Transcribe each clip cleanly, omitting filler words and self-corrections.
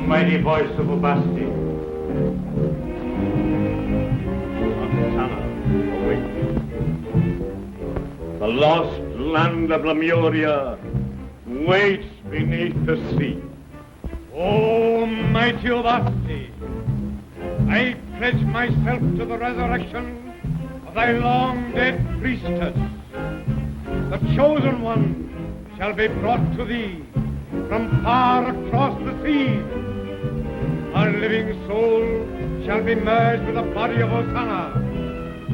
Mighty voice of Ubasti. Montana, awake. The lost land of Lemuria waits beneath the sea. O mighty Ubasti, I pledge myself to the resurrection of thy long-dead priestess. The chosen one shall be brought to thee from far across the sea. Her living soul shall be merged with the body of Hosanna,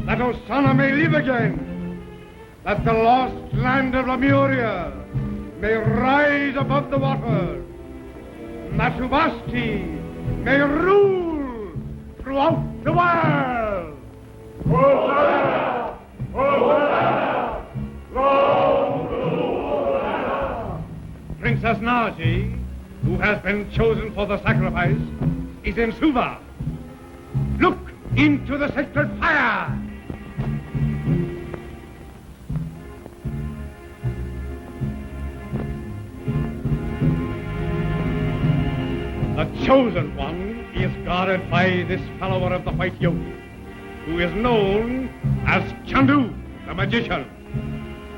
that Hosanna may live again, that the lost land of Lemuria may rise above the waters, and that Ubasti may rule throughout the world. Hosanna! Hosanna! Long to Hosanna! Princess Naji, who has been chosen for the sacrifice, is in Suva. Look into the sacred fire. The chosen one is guarded by this follower of the white yoke, who is known as Chandu, the magician.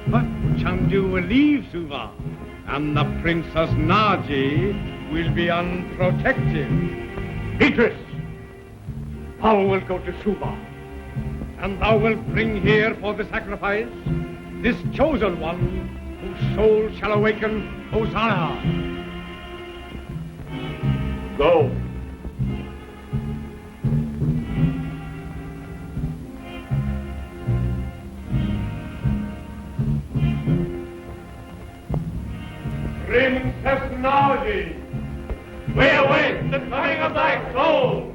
But Chandu will leave Suva, and the Princess Naji will be unprotected. Beatrice, thou wilt go to Suva, and thou wilt bring here for the sacrifice this chosen one whose soul shall awaken Hosanna. Go. Princess Naji, we await the coming of thy soul.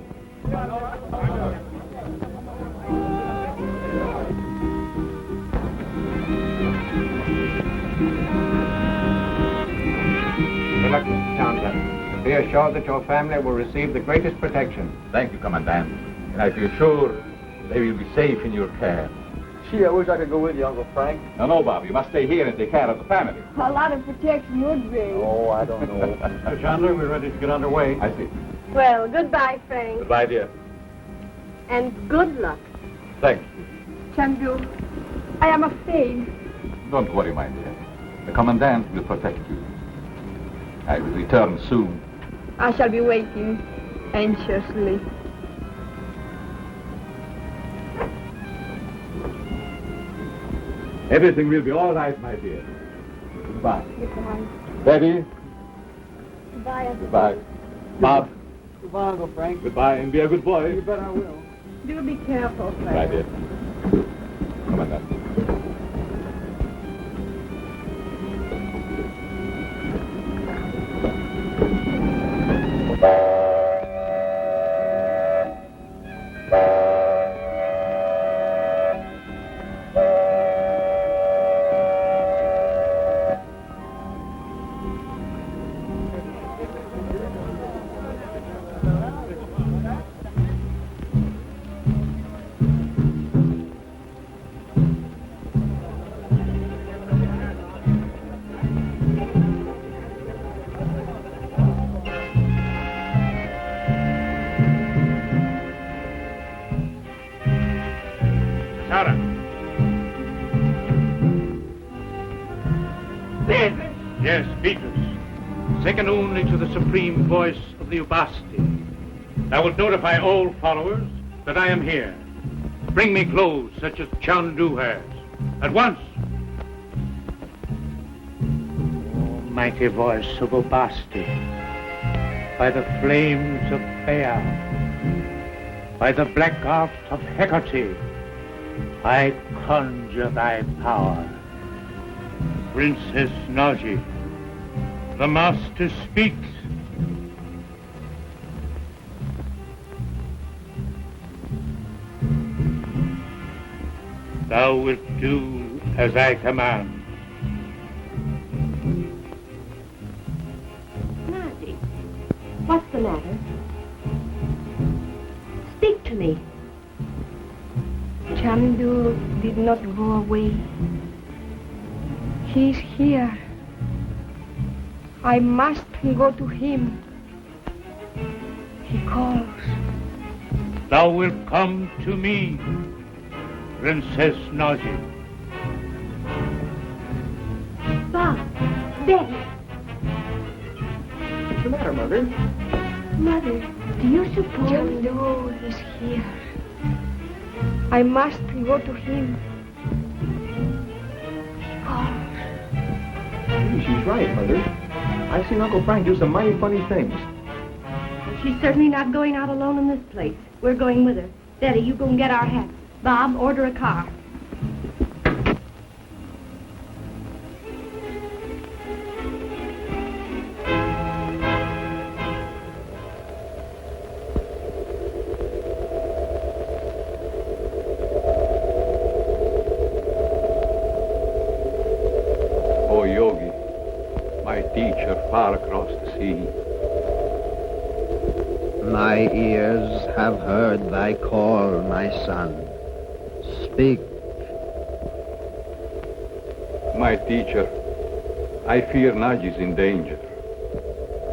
Reluctant Chandler, be assured that your family will receive the greatest protection. Thank you, Commandant. And I feel sure they will be safe in your care. Gee, I wish I could go with you, Uncle Frank. No, Bob, you must stay here and take care of the family. A lot of protection would be. Oh, I don't know. Chandler, we're ready to get underway. I see. Well, goodbye, Frank. Goodbye, dear. And good luck. Thanks. Chandu, I am afraid. Don't worry, my dear. The Commandant will protect you. I will return soon. I shall be waiting anxiously. Everything will be all right, my dear. Goodbye. Goodbye. Betty. Goodbye, everybody. Goodbye. Bob. Goodbye, Uncle Frank. Goodbye, and be a good boy. You bet I will. Do be careful, Frank. Goodbye, dear. Commandant. Yes, Beatrice. Second only to the supreme voice of the Ubasti. Thou wilt notify all followers that I am here. Bring me clothes such as Chandu has. At once. Oh, mighty voice of Ubasti. By the flames of Baal. By the black art of Hecate. I conjure thy power. Princess Naji, the master speaks. Thou wilt do as I command. Naji, what What's the matter? Speak to me. Chandu did not go away. He's here. I must go to him. He calls. Thou wilt come to me, Princess Naji. Bob, Betty. What's the matter, Mother? Mother, do you suppose... Chandu is here. I must go to him. He calls. Maybe she's right, Mother. I've seen Uncle Frank do some mighty funny things. She's certainly not going out alone in this place. We're going with her. Betty, you go and get our hats. Bob, order a car. O Yogi, my teacher far across the sea. My ears have heard thy call, my son. Speak. My teacher, I fear Naji is in danger.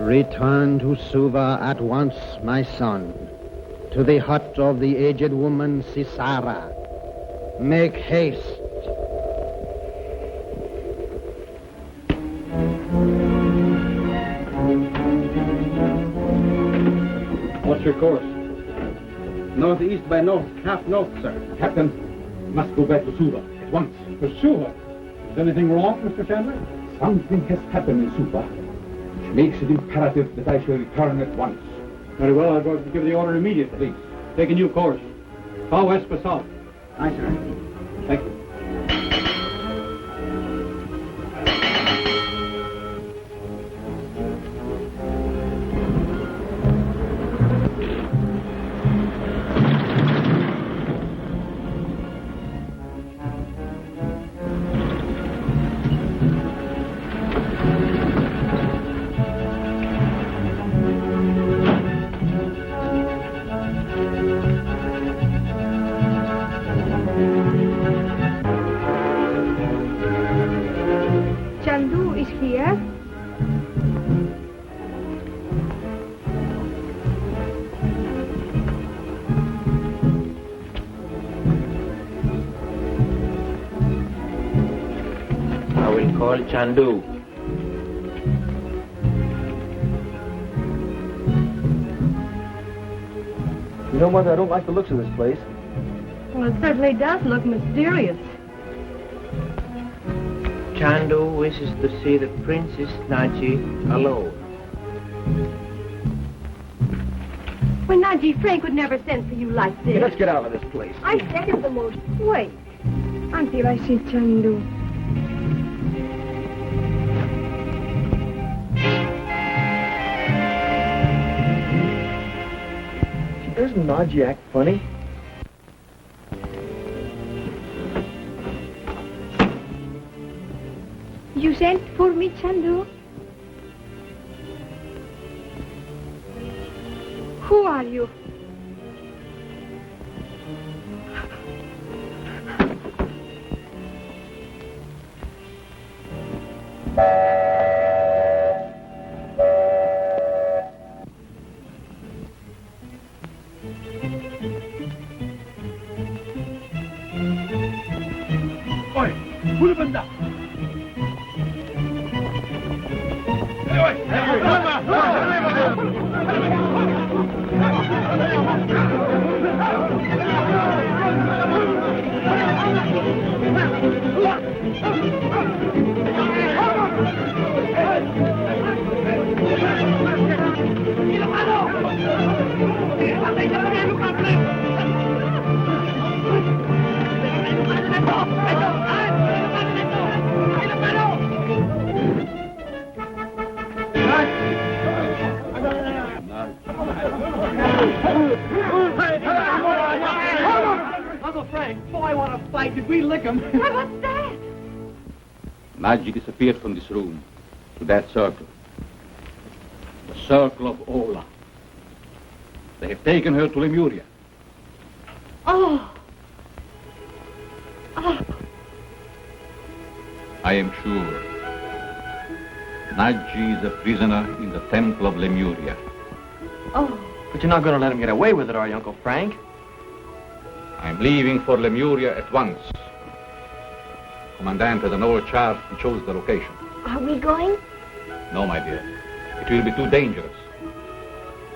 Return to Suva at once, my son, to the hut of the aged woman Sisara. Make haste. What's your course? Northeast by north, half north, sir. Captain, must go back to Suva at once. To Suva? Is anything wrong, Mr. Chandler? Something has happened in Suva, which makes it imperative that I shall return at once. Very well, I'll go give the order immediately. Please. Take a new course. Far west for south. Aye, sir. Thank you. Chandu is here. I will call Chandu. You know, Mother, I don't like the looks of this place. Well, it certainly does look mysterious. Chandu wishes to see the Princess Naji alone. Well, Naji, Frank would never send for you like this. Hey, let's get out of this place. I second the motion. Wait until I see Chandu. Doesn't Naji act funny? You sent for me, Chandu? Who are you? Oi, huli banda! Uncle Frank, boy, I want to fight. Did we lick him? What's that? Naji disappeared from this room to that circle. The circle of Ola. They have taken her to Lemuria. Oh. Oh. I am sure. Naji is a prisoner in the temple of Lemuria. Oh. But you're not going to let him get away with it, are you, Uncle Frank? I'm leaving for Lemuria at once. Commandant has an old chart who chose the location. Are we going? No, my dear. It will be too dangerous.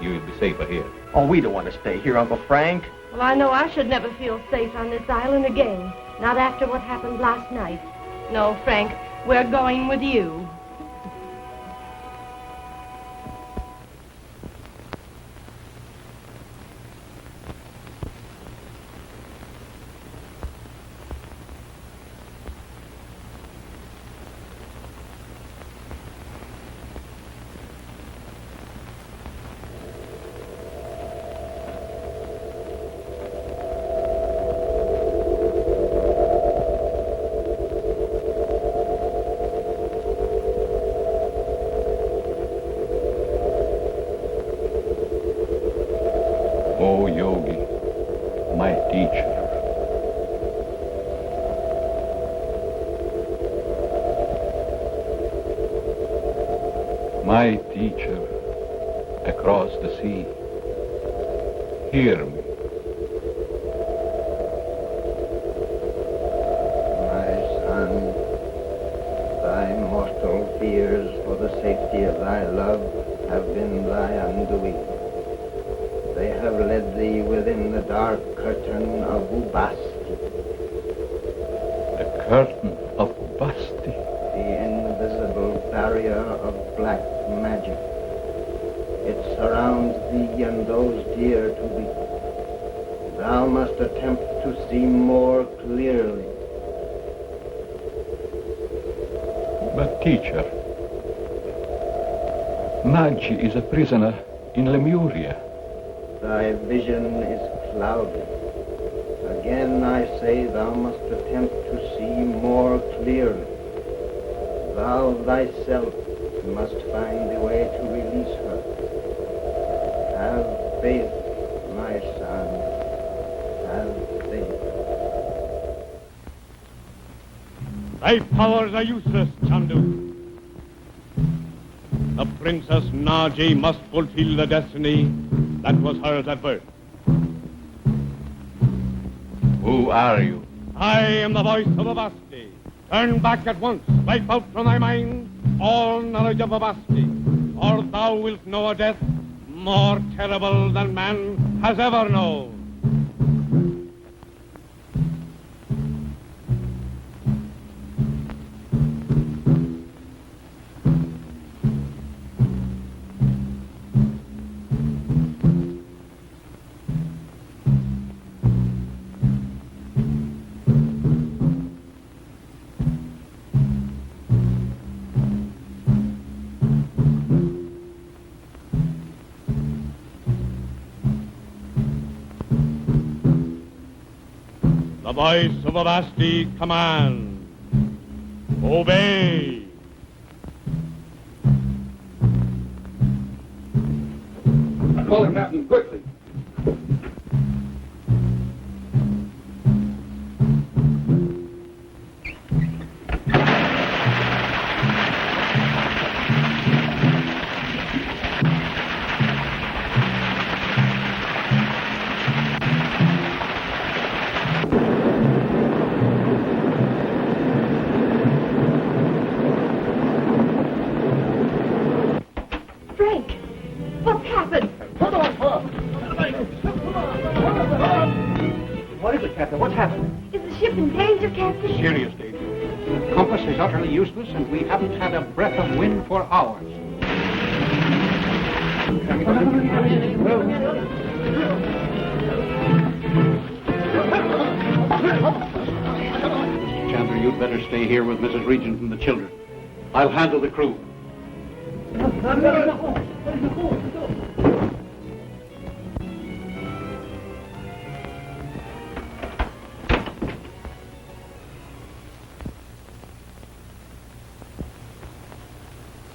You will be safer here. Oh, we don't want to stay here, Uncle Frank. Well, I know I should never feel safe on this island again. Not after what happened last night. No, Frank, we're going with you. Oh, Yogi, my teacher. My teacher across the sea, hear me. My son, thy mortal fears for the safety of thy love have been thy undoing. They have led thee within the dark curtain of Ubasti, The curtain of Basti. the invisible barrier of black magic. It surrounds thee and those dear to thee. Thou must attempt to see more clearly. But teacher, Naji is a prisoner in Lemuria. Thy vision is clouded. Again I say thou must attempt to see more clearly. Thou thyself must find the way to release her. Have faith, my son. Have faith. Thy powers are useless, Chandu. The Princess Naji must fulfill the destiny that was hers at birth. Who are you? I am the voice of Avasti. Turn back at once. Wipe out from thy mind all knowledge of Avasti, or thou wilt know a death more terrible than man has ever known. The voice of Avasti commands. Obey. Call him, Captain, quickly. Frank, what's happened? What is it, Captain? What's happened? Is the ship in danger, Captain? Serious danger. The compass is utterly useless, and we haven't had a breath of wind for hours. Mr. Chandler, you'd better stay here with Mrs. Regent and the children. I'll handle the crew.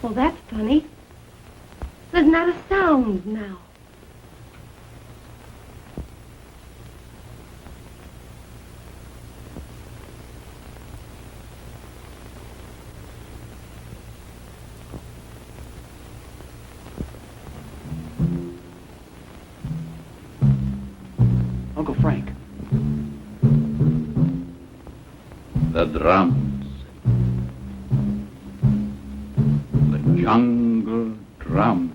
Well, that's funny. There's not a sound now. The drums. The jungle drums.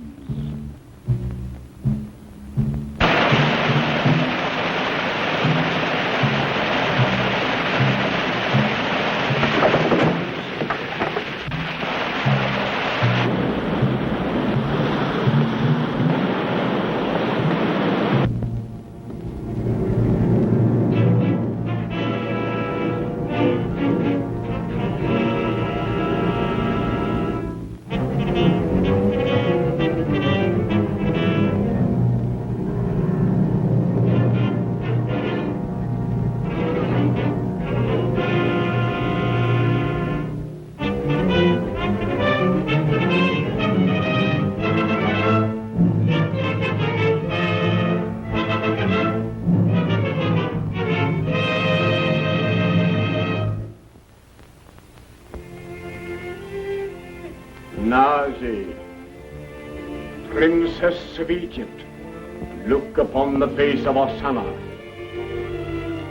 Nazi, Princess of Egypt, look upon the face of Osana,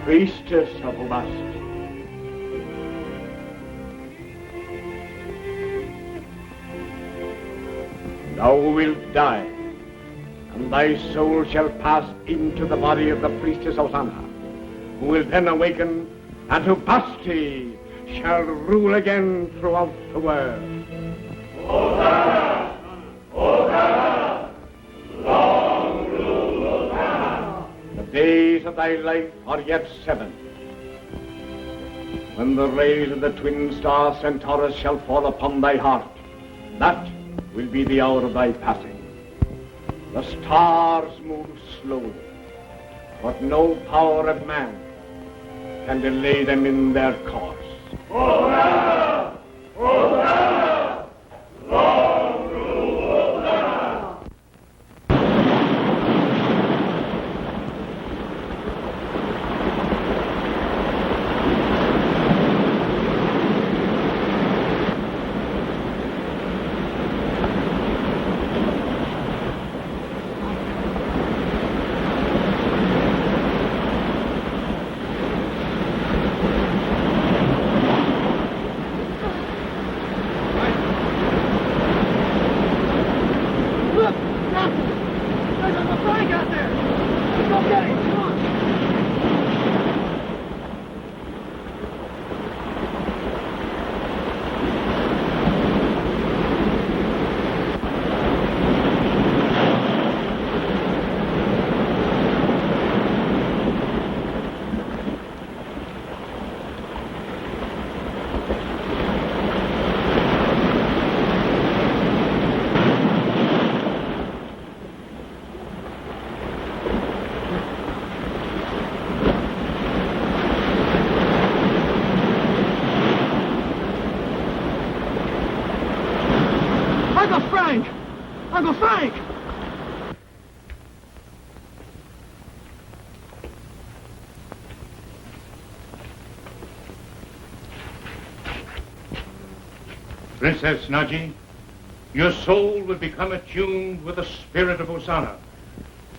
priestess of lust. Thou wilt die, and thy soul shall pass into the body of the priestess Osana, who will then awaken, and who Basti shall rule again throughout the world. Hosanna! Hosanna! Long rule Hosanna! The days of thy life are yet 7. When the rays of the twin star Centaurus shall fall upon thy heart, that will be the hour of thy passing. The stars move slowly, but no power of man can delay them in their course. Hosanna! Hosanna! Long rule Hosanna! Uncle Frank! Princess Naji, your soul will become attuned with the spirit of Hosanna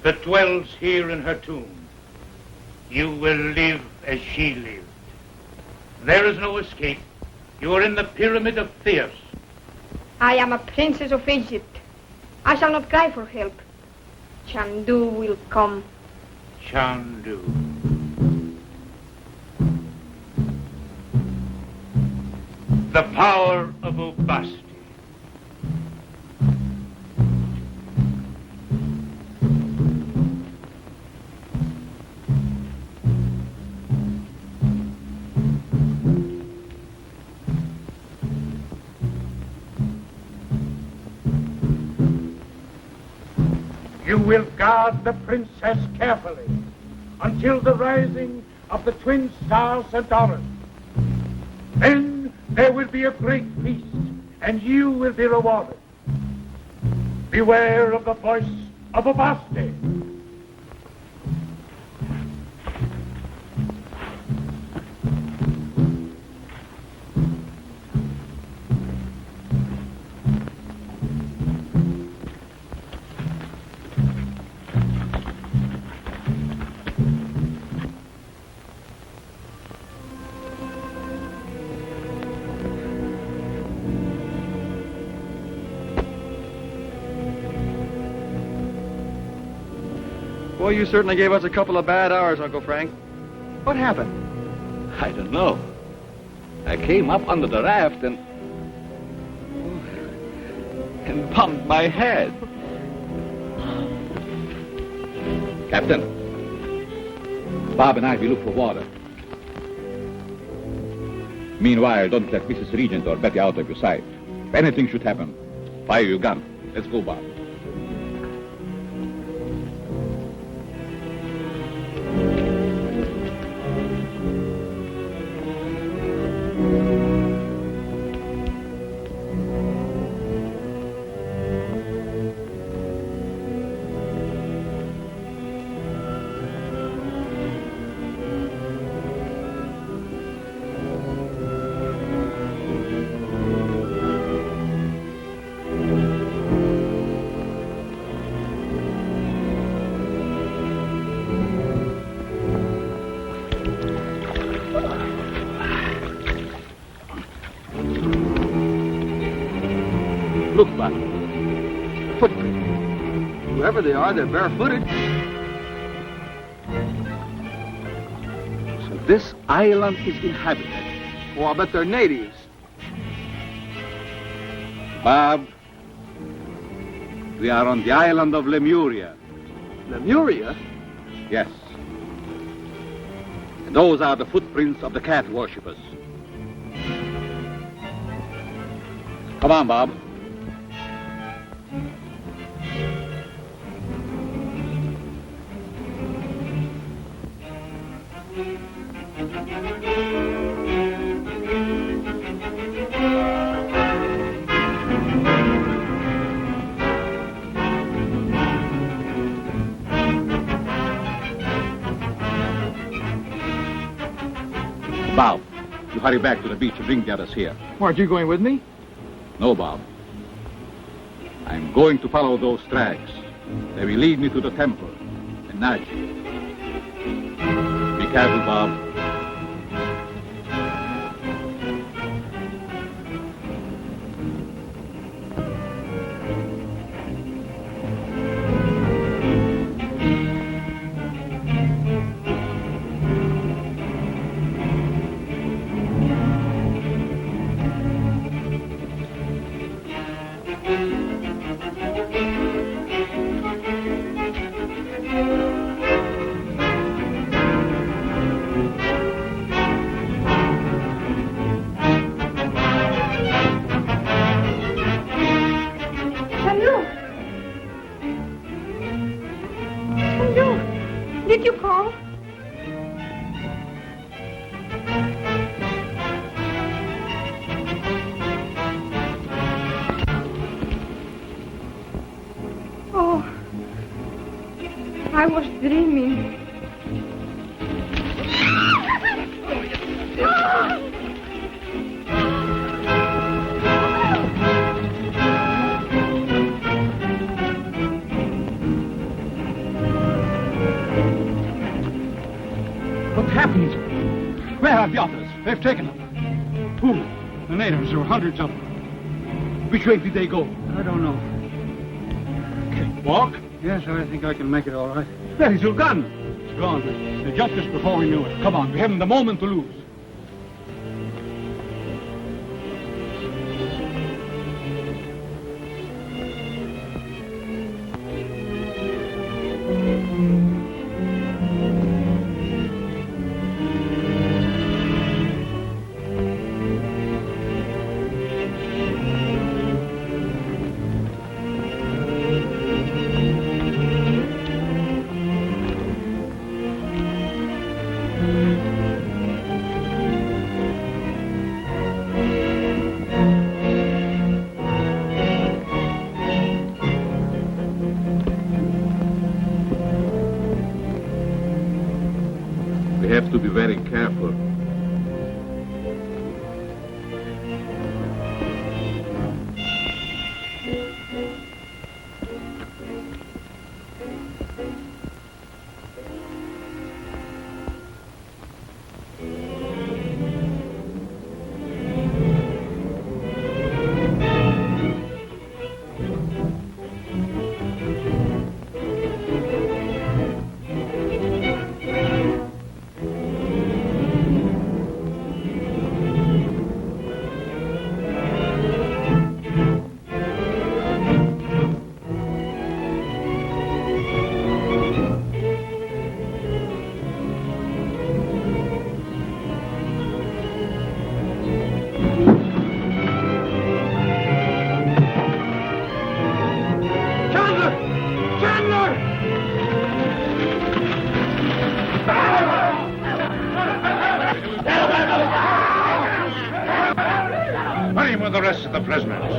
that dwells here in her tomb. You will live as she lived. There is no escape. You are in the pyramid of Theos. I am a princess of Egypt. I shall not cry for help. Chandu will come. Chandu. The power of Ubasti. You will guard the princess carefully until the rising of the twin star Centaurus. Then there will be a great feast, and you will be rewarded. Beware of the voice of Ubasti. Boy, you certainly gave us a couple of bad hours, Uncle Frank. What happened? I don't know. I came up under the raft and bumped my head. Captain, Bob and I will look for water. Meanwhile, don't let Mrs. Regent or Betty out of your sight. If anything should happen, fire your gun. Let's go, Bob. Look, Bob. Footprints. Whoever they are, they're barefooted. So this island is inhabited. Oh, I bet they're natives. Bob, we are on the island of Lemuria. Lemuria? Yes. And those are the footprints of the cat worshippers. Come on, Bob. Bob, you hurry back to the beach and bring the others here. Aren't you going with me? No, Bob. I'm going to follow those tracks. They will lead me to the temple and Naji. Be careful, Bob. Did you call? Oh, I was dreaming. What happened? Where are the others? They've taken them. Who? The natives. There were hundreds of them. Which way did they go? I don't know. Can you walk? Yes, I think I can make it all right. Where is your gun? It's gone. They jumped us before we knew it. Come on, we haven't a moment to lose. We have to be very careful. rest of the prisoners.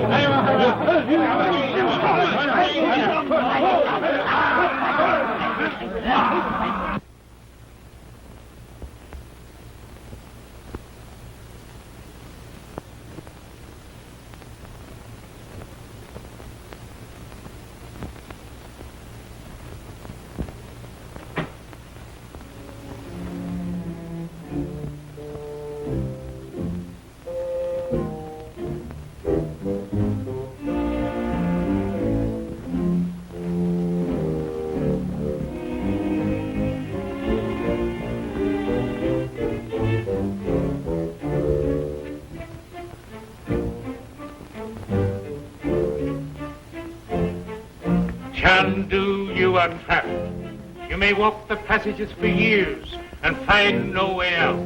Chandu, you are trapped. You may walk the passages for years and find no way out.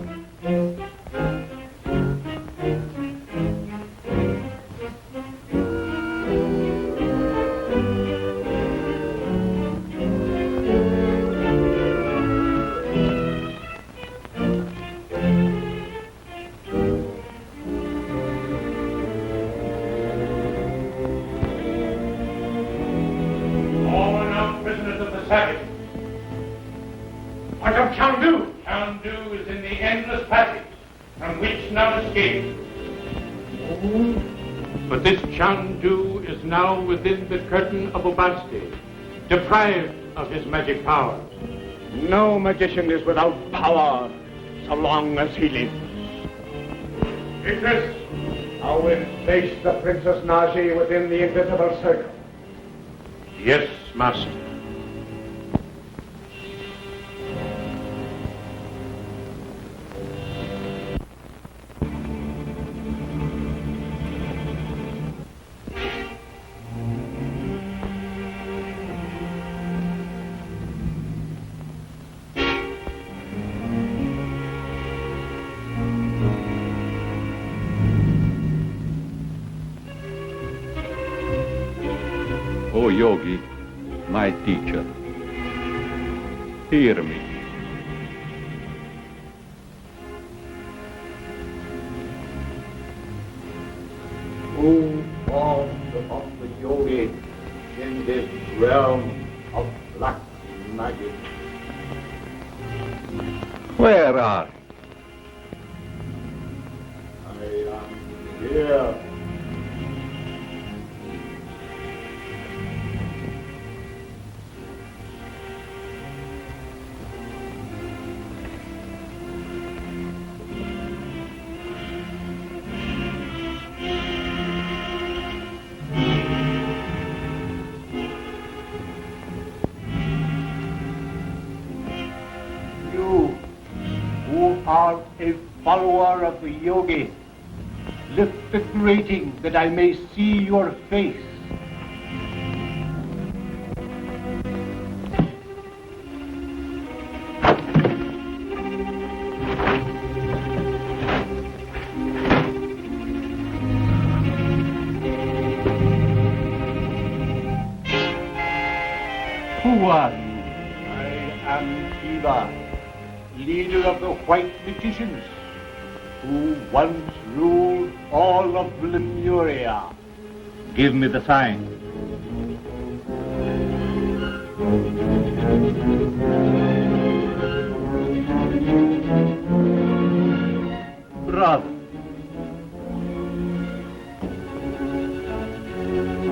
What of Chandu? Chandu is in the endless passage, from which none escapes. But this Chandu is now within the curtain of Ubasti, deprived of his magic powers. No magician is without power so long as he lives. Idris, I will place the Princess Naji within the invisible circle. Yes, master. O Yogi, my teacher, hear me. Who formed upon the yogi in this realm of black magic? Where are I am here. You, who are a follower of the yogi, lift the grating that I may see your face. Who are you? I am Shiva, leader of the white magicians, who once ruled all of Lemuria. Give me the sign. Brother,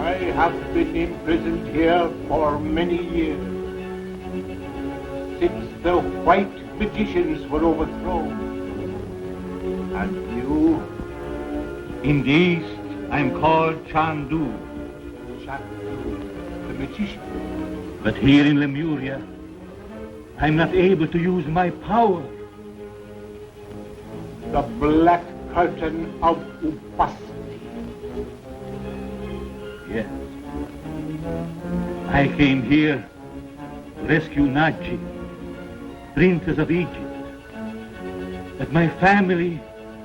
I have been imprisoned here for many years, since the white magicians were overthrown. And you? In the East, I am called Chandu. Chandu, the magician. But here in Lemuria, I am not able to use my power. The black curtain of Ubasti. Yes. I came here to rescue Naji, princess of Egypt. But my family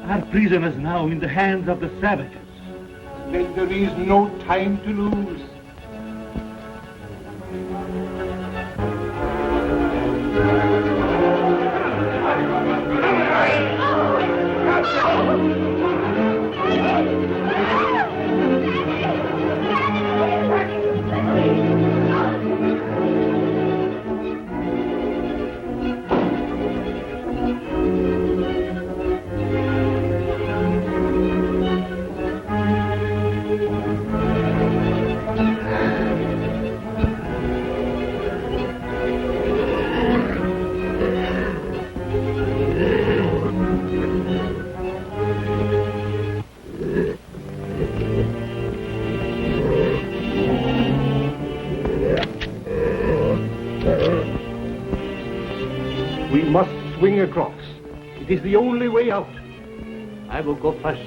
are prisoners now in the hands of the savages. Then there is no time to lose. We must swing across. It is the only way out. I will go first.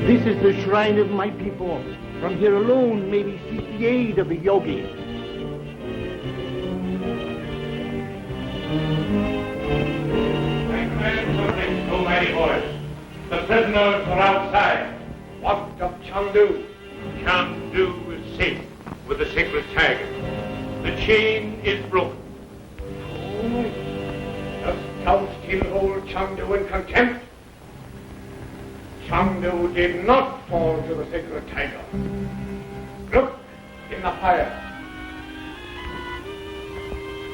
This is the shrine of my people. From here alone may we seek the aid of the yogi. No mighty voice. The prisoners are outside. What of Chandu? Chandu is safe with the sacred tiger. The chain is broken. Oh, dost thou still hold Chandu in contempt? Chandu did not fall to the sacred tiger. Look in the fire.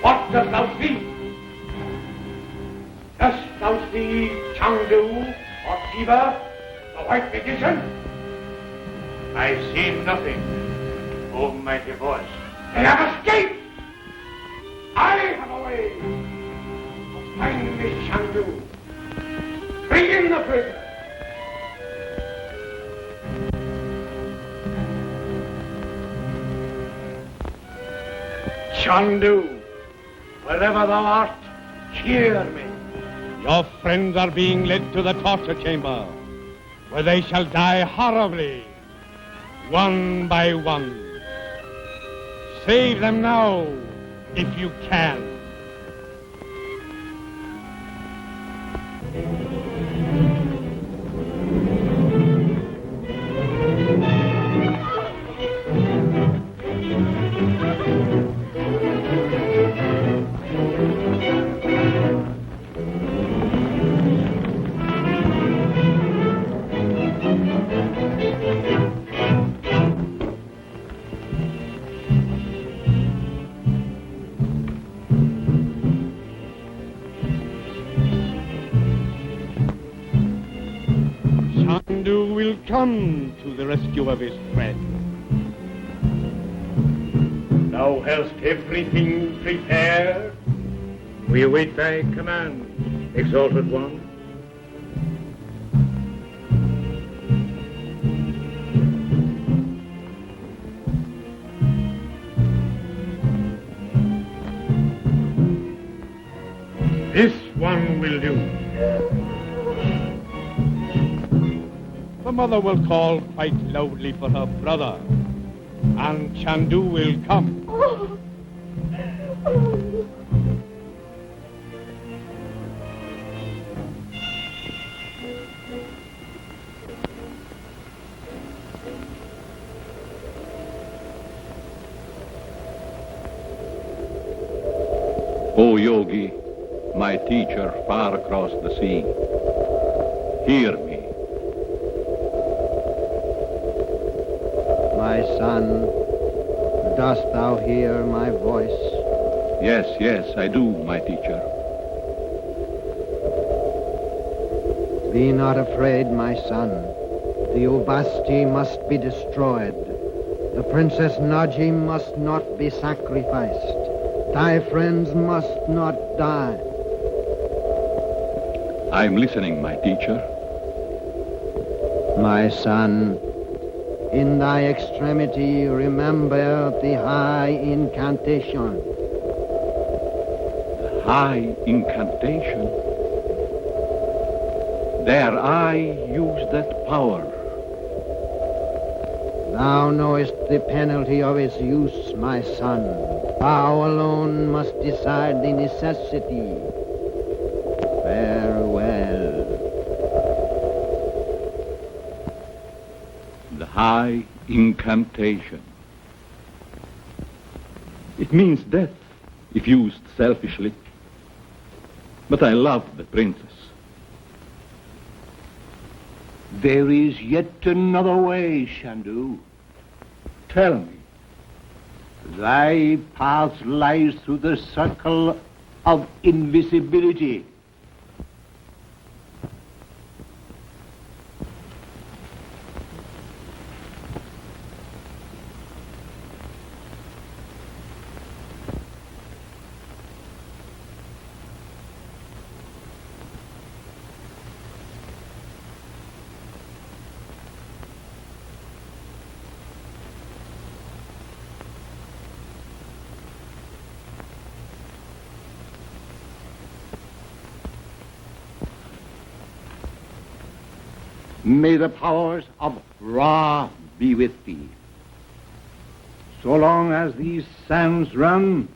What dost thou see? Dost thou see Chandu or Shiva, the white magician? I see nothing, O mighty voice. They have escaped! I have a way to find this Chandu. Bring in the prisoner. Chandu, wherever thou art, cheer me. Your friends are being led to the torture chamber, where they shall die horribly, one by one. Save them now, if you can. Chandu will come to the rescue of his friend. Thou hast everything prepared. We await thy command, exalted one. This one will do. The mother will call quite loudly for her brother, and Chandu will come. O Yogi, my teacher far across the sea, hear me. My son, dost thou hear my voice? Yes, yes, I do, my teacher. Be not afraid, my son. The Ubasti must be destroyed. The Princess Naji must not be sacrificed. Thy friends must not die. I'm listening, my teacher. My son, in thy extremity, remember the high incantation. The high incantation? Dare I use that power? Thou knowest the penalty of its use, my son. Thou alone must decide the necessity. high incantation. It means death if used selfishly. But I love the princess. There is yet another way, Chandu. Tell me. Thy path lies through the circle of invisibility. May the powers of Ra be with thee. So long as these sands run,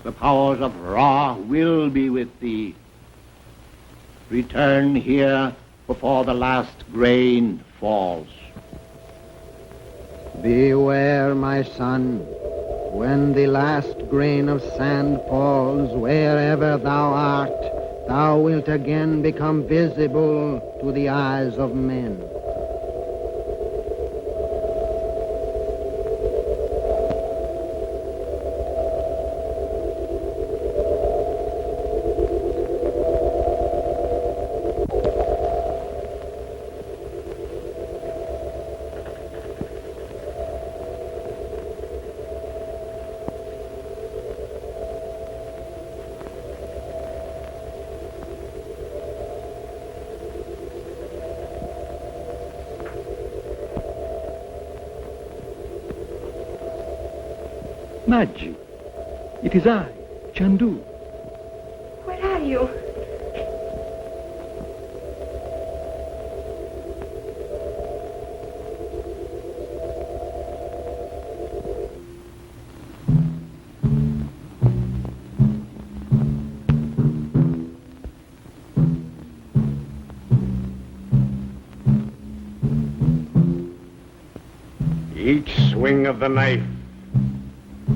the powers of Ra will be with thee. Return here before the last grain falls. Beware, my son, when the last grain of sand falls, wherever thou art, thou wilt again become visible to the eyes of men. Maggi, it is I, Chandu. Where are you? Each swing of the knife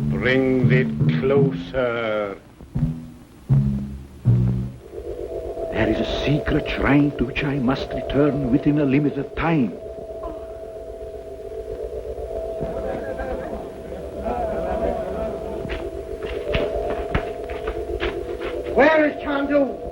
brings it closer. There is a secret shrine to which I must return within a limited time. Where is Chandu?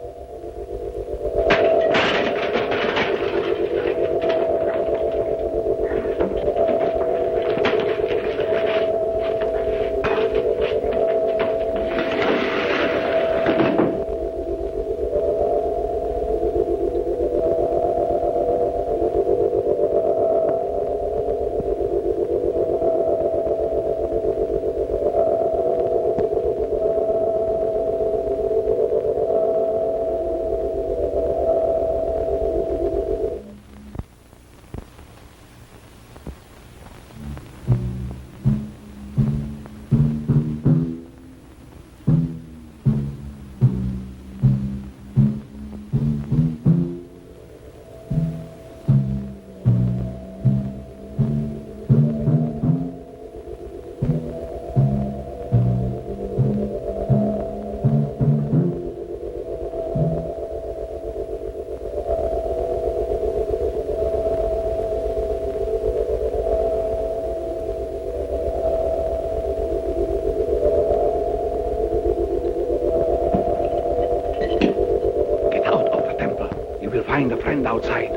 Find a friend outside.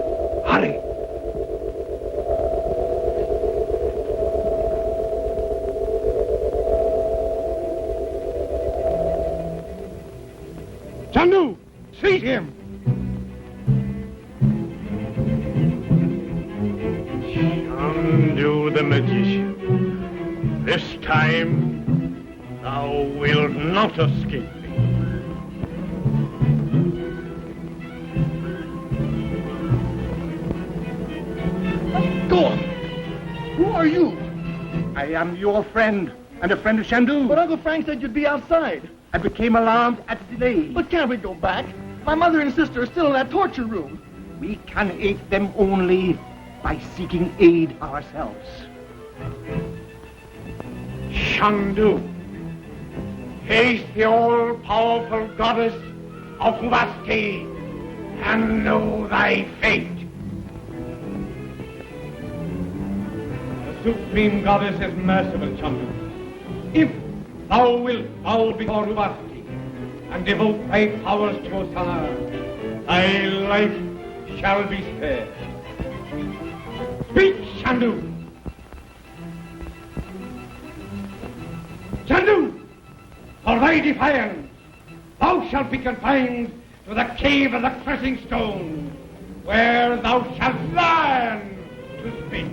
Hurry! Chandu, seize him! Chandu the magician, this time thou wilt not escape me. Who are you? I am your friend, and a friend of Chandu. But Uncle Frank said you'd be outside. I became alarmed at the delay. But can't we go back? My mother and sister are still in that torture room. We can aid them only by seeking aid ourselves. Chandu, face the all-powerful goddess of Huvasti and know thy fate. The supreme goddess is merciful, Chandu. If thou wilt bow before Huvasti and devote thy powers to Osana, thy life shall be spared. Speak, Chandu! Chandu! For thy defiance, thou shalt be confined to the cave of the crushing stone, where thou shalt learn to speak.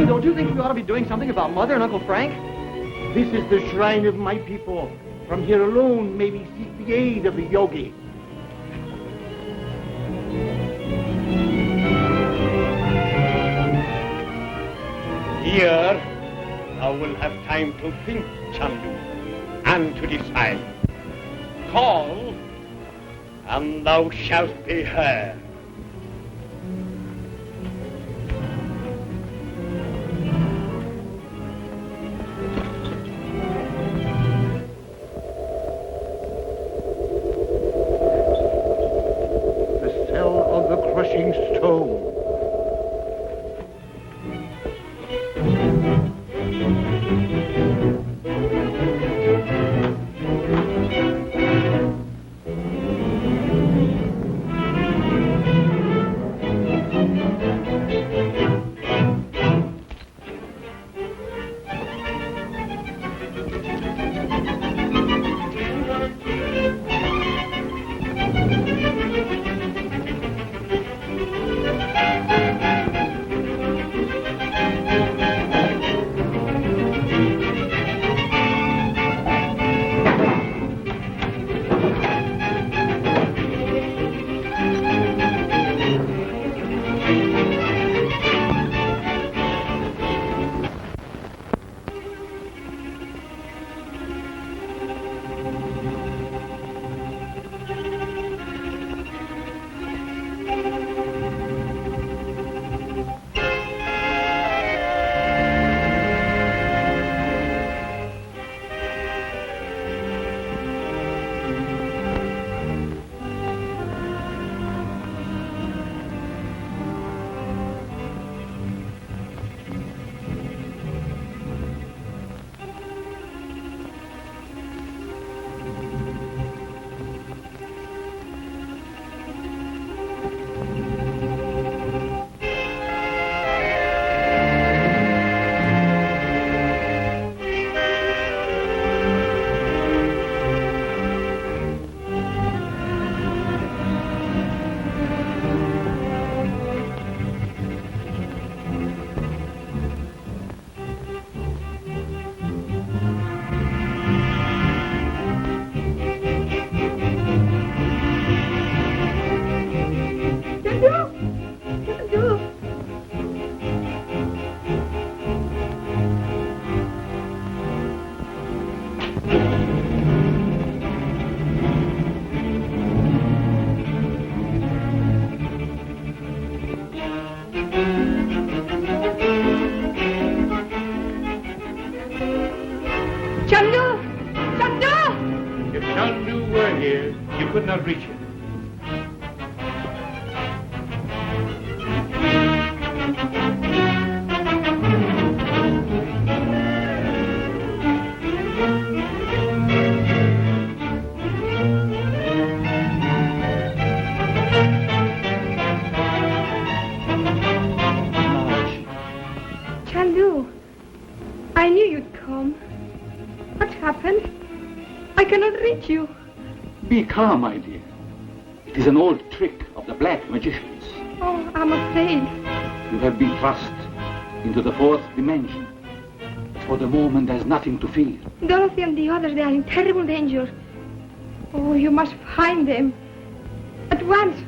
Don't you think we ought to be doing something about Mother and Uncle Frank? This is the shrine of my people. From here alone may we seek the aid of the yogi. Here, thou wilt have time to think, Chandu, and to decide. Call, and thou shalt be heard. You could not reach it. Chandu, I knew you'd come. What happened? I cannot reach you. Be calm, my dear. It is an old trick of the black magicians. Oh, I'm afraid. You have been thrust into the fourth dimension. But for the moment, there's nothing to fear. Dorothy and the others, they are in terrible danger. Oh, you must find them. At once.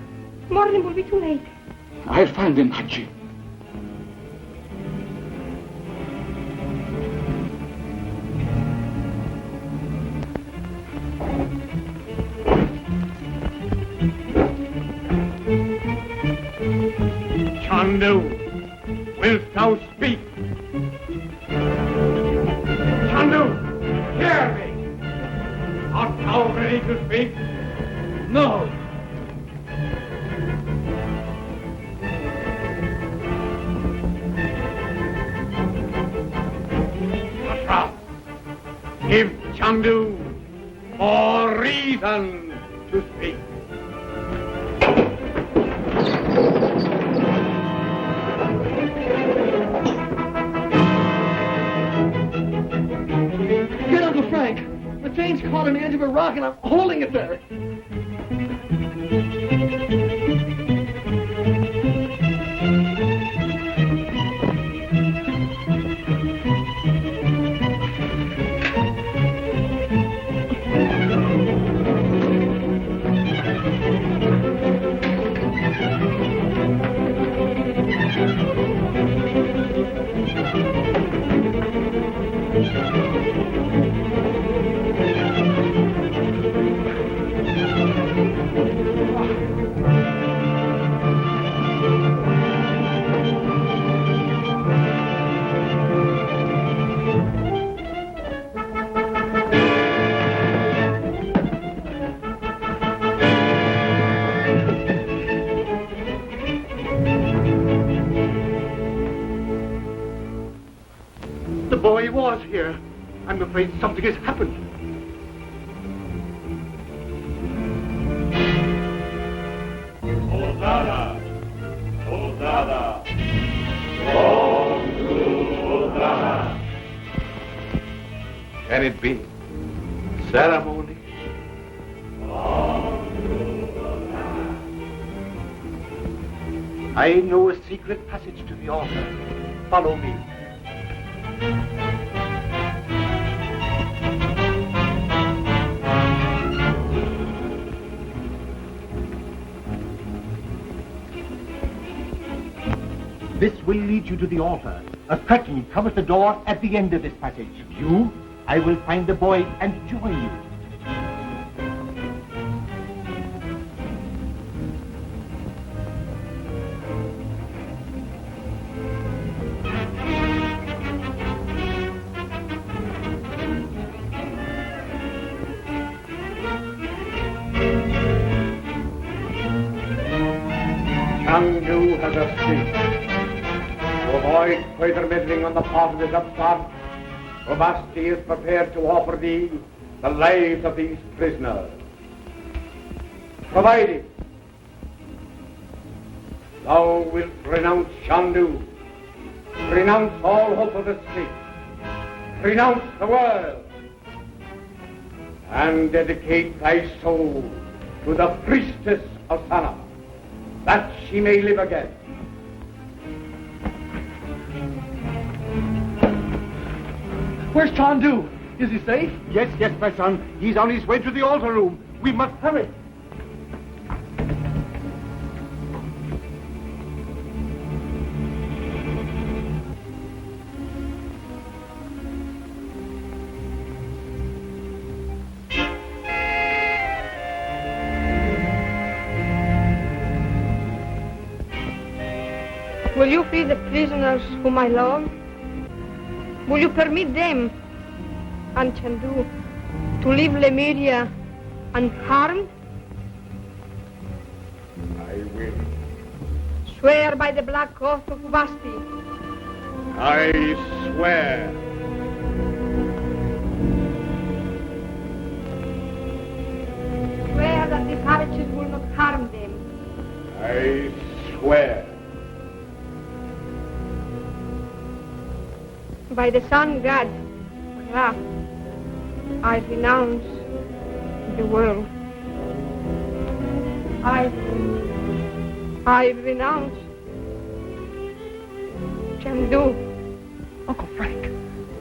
Morning will be too late. I'll find them, Haji. Chandu, wilt thou speak? Chandu, hear me! Art thou ready to speak? No. Matra, give Chandu more reason to speak. Get Uncle Frank. The chain's caught on the edge of a rock and I'm holding it there. The boy was here. I'm afraid something has happened. Hosanna! Hosanna! Long to Hosanna! Can it be? Ceremony? I know a secret passage to the altar. Follow me. This will lead you to the altar. A curtain covers the door at the end of this passage. I will find the boy and join you. Chandu has escaped. To avoid further meddling on the part of his upstart, Robasti is prepared to offer thee the lives of these prisoners. Provided thou wilt renounce Chandu, renounce all hope of escape, renounce the world, and dedicate thy soul to the priestess of Sana, that she may live again. Where's Chandu? Is he safe? Yes, my son. He's on his way to the altar room. We must hurry. Will you free the prisoners whom I love? Will you permit them and Chandu to leave Lemuria unharmed? I will. Swear by the black oath of Vasti. I swear. Swear that the savages will not harm them. I swear. By the sun god, Ra, I renounce the world. I renounce Chandu. Uncle Frank,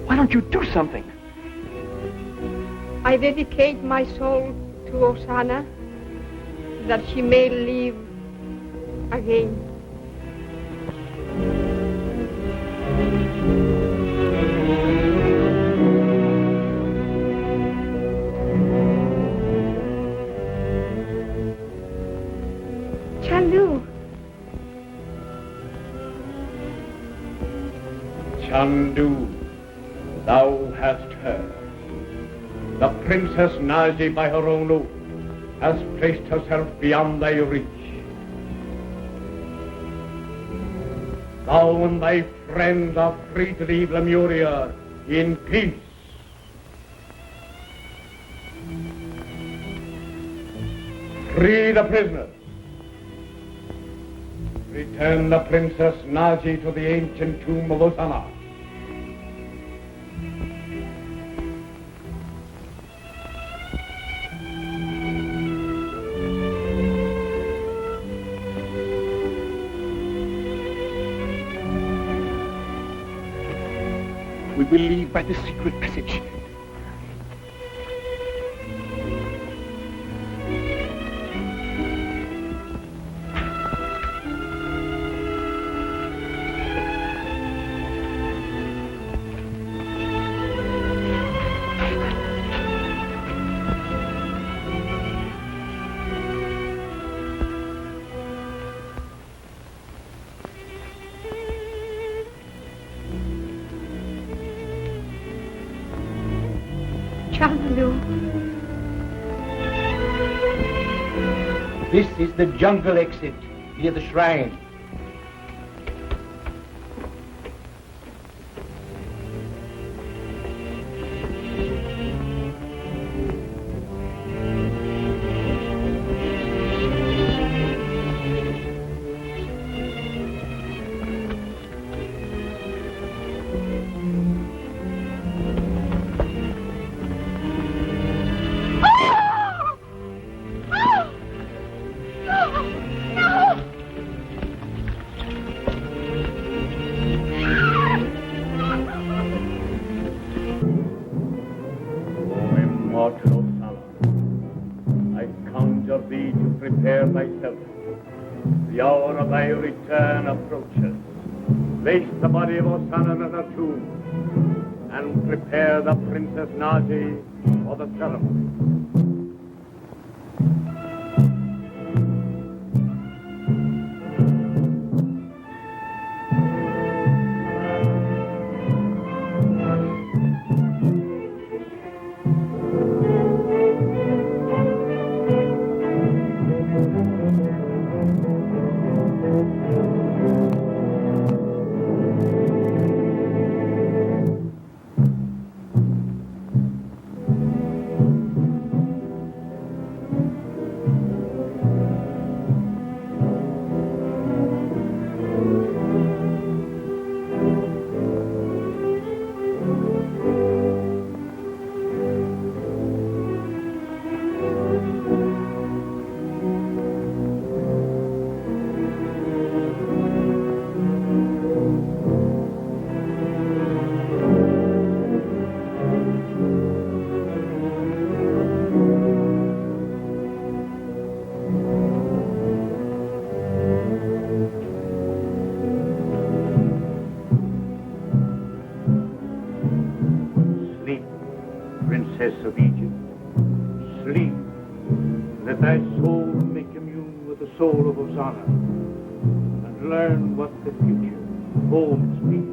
why don't you do something? I dedicate my soul to Osana, that she may live again. Chandu, Chandu, thou hast heard. The Princess Naji, by her own oath, has placed herself beyond thy reach. Thou and thy friends are free to leave Lemuria in peace. Free the prisoners. Return the Princess Naji to the ancient tomb of Osana. We will leave by the secret passage. Chandu. This is the jungle exit near the shrine. Prepare thyself. The hour of thy return approaches. Place the body of Osana in her tomb and prepare the Princess Naji for the ceremony. Princess of Egypt, sleep. Let thy soul make commune with the soul of Osana and learn what the future holds me.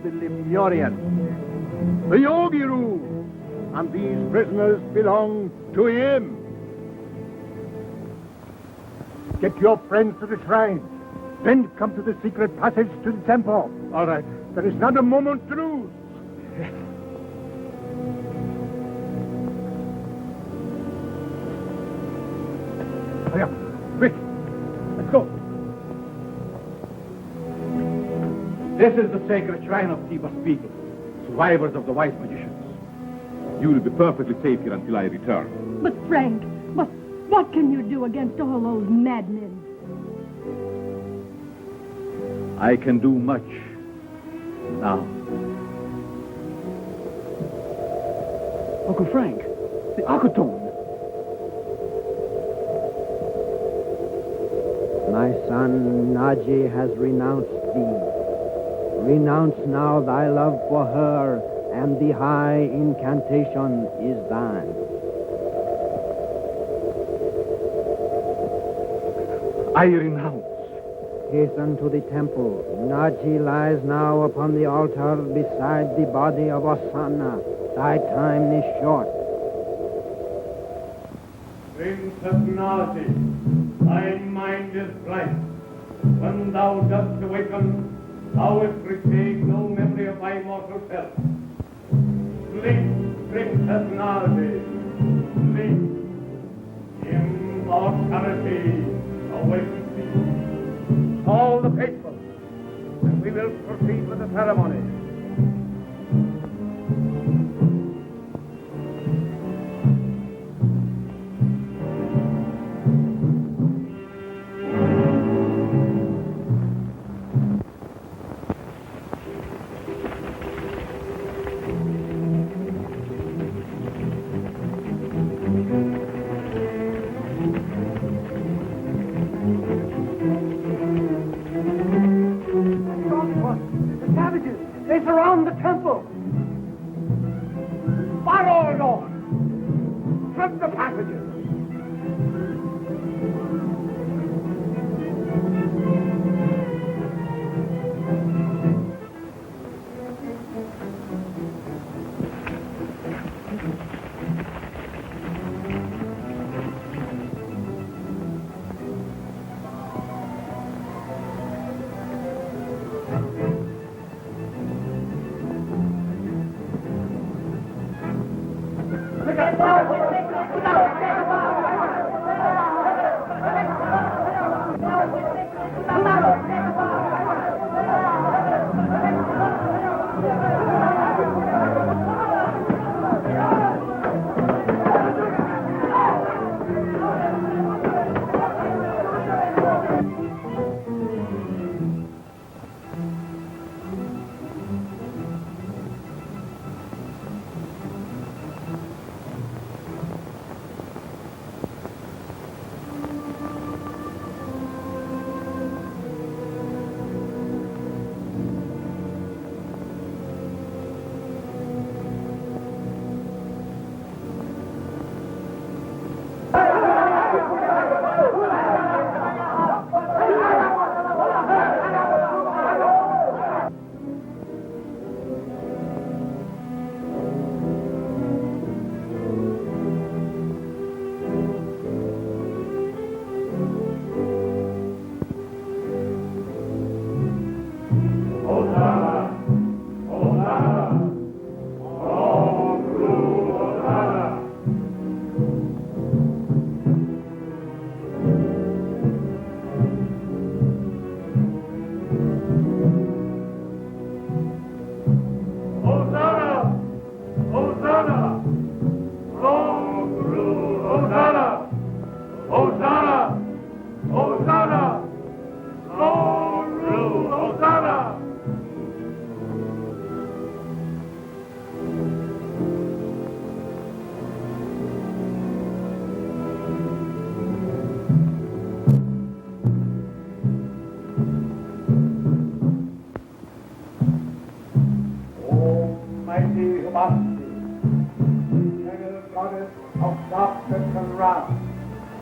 the Lemurians. The Yogi rules, and these prisoners belong to him. Get your friends to the shrine. Then come to the secret passage to the temple. All right. There is not a moment to lose. Hurry up. Quick. Let's go. This is the sacred shrine of Tiba's people, survivors of the wise magicians. You will be perfectly safe here until I return. But Frank, what can you do against all those madmen? I can do much now. Uncle Frank, the Akatone. My son Naji has renounced thee. Renounce now thy love for her, and the high incantation is thine. I renounce. Hasten to the temple. Naji lies now upon the altar beside the body of Osana. Thy time is short. Princess Naji, thy mind is bright. When thou dost awaken, thou wilt retain no memory of thy mortal self. Sleep, Princess Naji, sleep. Immortality awaits thee. All the faithful, and we will proceed with the ceremony. They surround the temple. Fire all doors. Shut the passages.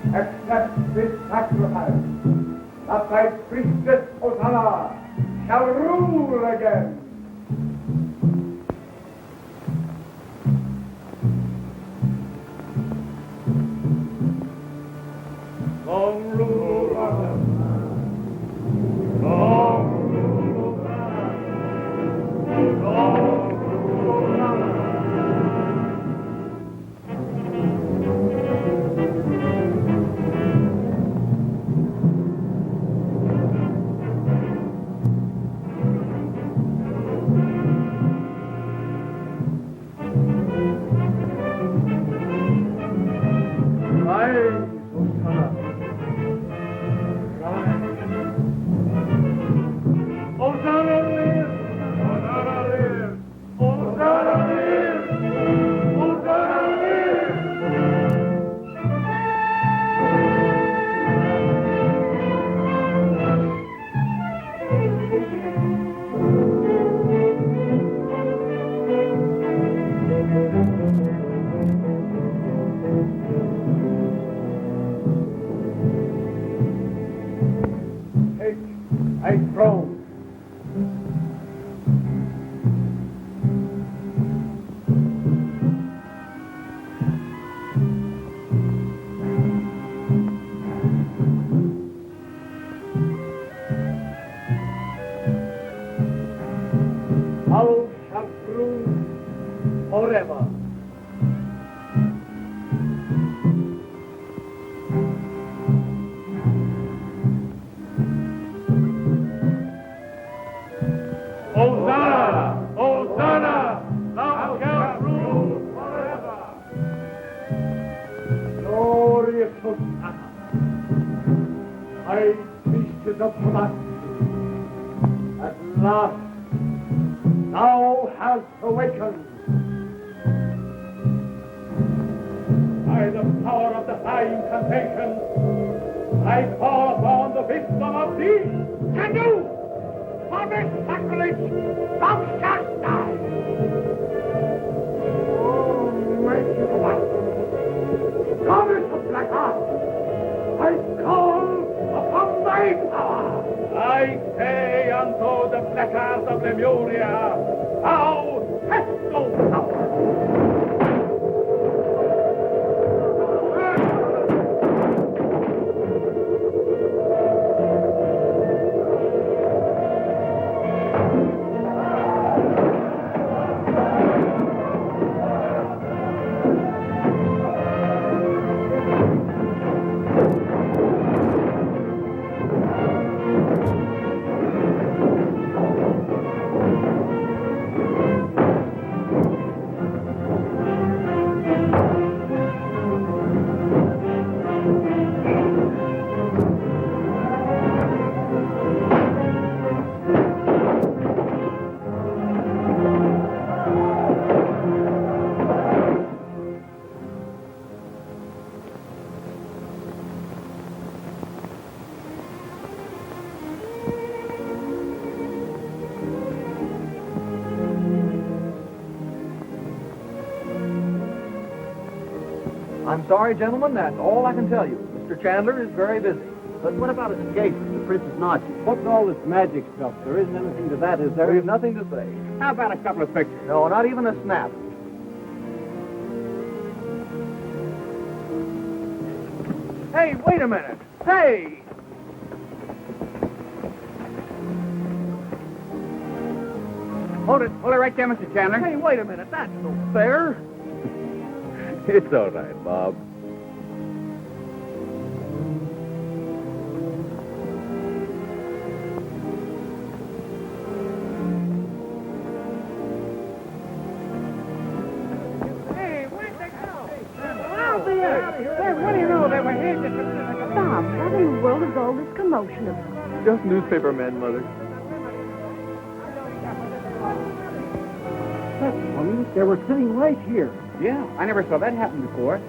Accept this sacrifice, that thy priestess Hosanna shall rule again. Take thy throne. Thou shalt rule forever. Hosanna! Hosanna! Thou shalt rule forever! Glorious Hosanna! High priestess of Hammasi, at last thou hast awakened. By the power of the high incantation, I call upon the wisdom of thee, Chandu! For this sacrilege, thou shalt die! Almighty one, goddess of black art, I call upon thy power! I say unto the black art of Lemuria, thou hast no power! I'm sorry, gentlemen, that's all I can tell you. Mr. Chandler is very busy. But what about his engagement to Princess Naji? What's all this magic stuff? There isn't anything to that, is there? We have nothing to say. How about a couple of pictures? No, not even a snap. Hey, wait a minute. Hey! Hold it right there, Mr. Chandler. Hey, wait a minute. That's no fair. It's all right, Bob. What do you know? They were here just a minute ago. Bob, what in the world is all this commotion about? Just newspaper men, Mother. That's funny. They were sitting right here. Yeah, I never saw that happen before.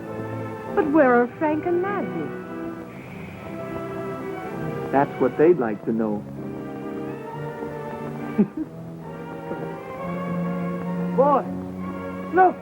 But where are Frank and Maggie? That's what they'd like to know. Boy, look!